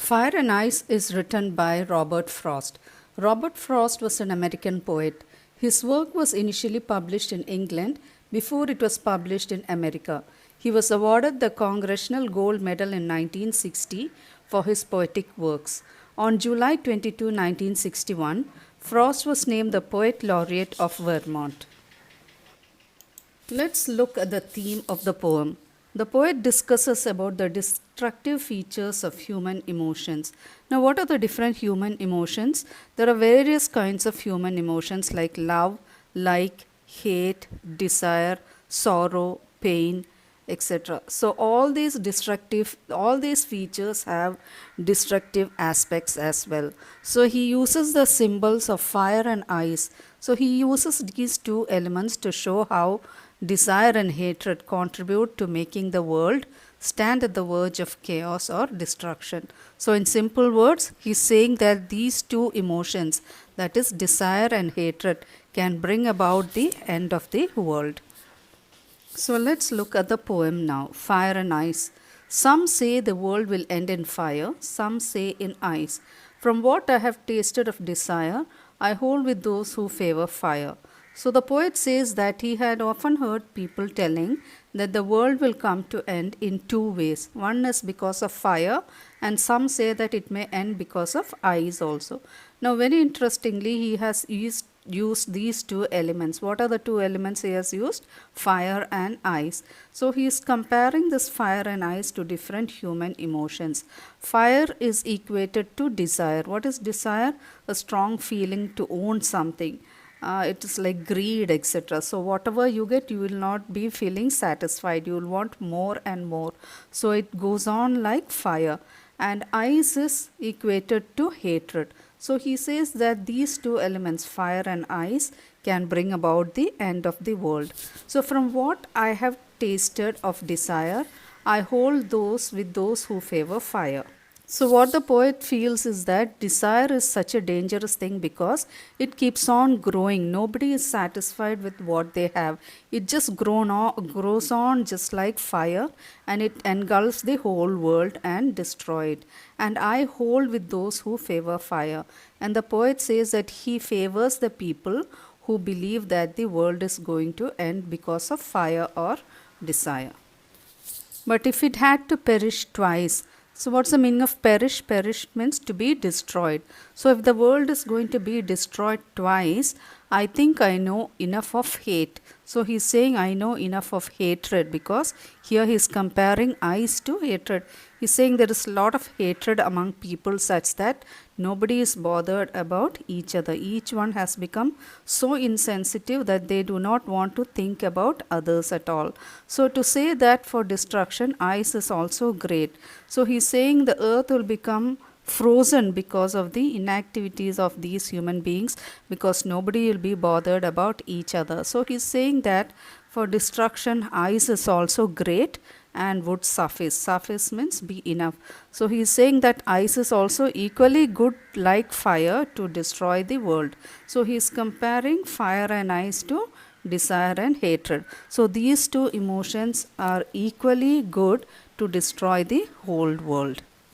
Fire and Ice is written by Robert Frost. Robert Frost was an American poet. His work was initially published in England before it was published in America. He was awarded the Congressional Gold Medal in 1960 for his poetic works. On July 22, 1961, Frost was named the Poet Laureate of Vermont. Let's look at the theme of the poem. The poet discusses about the destructive features of human emotions. Now, what are the different human emotions? There are various kinds of human emotions like love, like, hate, desire, sorrow, pain, etc. So all these features have destructive aspects as well. So he uses the symbols of fire and ice. So he uses these two elements to show how desire and hatred contribute to making the world stand at the verge of chaos or destruction. So in simple words, he's saying that these two emotions, that is desire and hatred, can bring about the end of the world. So let's look at the poem now. Fire and Ice. Some say the world will end in fire, some say in ice. From what I have tasted of desire, I hold with those who favor fire. So the poet says that he had often heard people telling that the world will come to end in two ways. One is because of fire, and some say that it may end because of ice also. Now, very interestingly, he has used these two elements. What are the two elements he has used? Fire and ice. So he is comparing this fire and ice to different human emotions. Fire is equated to desire. What is desire? A strong feeling to own something. It is like greed, etc. So whatever you get, you will not be feeling satisfied. You will want more and more. So it goes on like fire. And ice is equated to hatred. So he says that these two elements, fire and ice, can bring about the end of the world. So from what I have tasted of desire, I hold those with those who favor fire. So what the poet feels is that desire is such a dangerous thing because it keeps on growing. Nobody is satisfied with what they have. It just grows on just like fire, and it engulfs the whole world and destroys it. And I hold with those who favor fire. And the poet says that he favors the people who believe that the world is going to end because of fire or desire. But if it had to perish twice, so what's the meaning of perish? Perish means to be destroyed. So if the world is going to be destroyed twice, I think I know enough of hate. So he's saying I know enough of hatred because here he's comparing ice to hatred. He's saying there is a lot of hatred among people such that nobody is bothered about each other. Each one has become so insensitive that they do not want to think about others at all. So to say that for destruction, ice is also great. So he's saying the earth will become frozen because of the inactivities of these human beings, because nobody will be bothered about each other. So he's saying that for destruction, ice is also great and would suffice. Suffice means be enough. So he's saying that ice is also equally good like fire to destroy the world. So he's comparing fire and ice to desire and hatred. So these two emotions are equally good to destroy the whole world.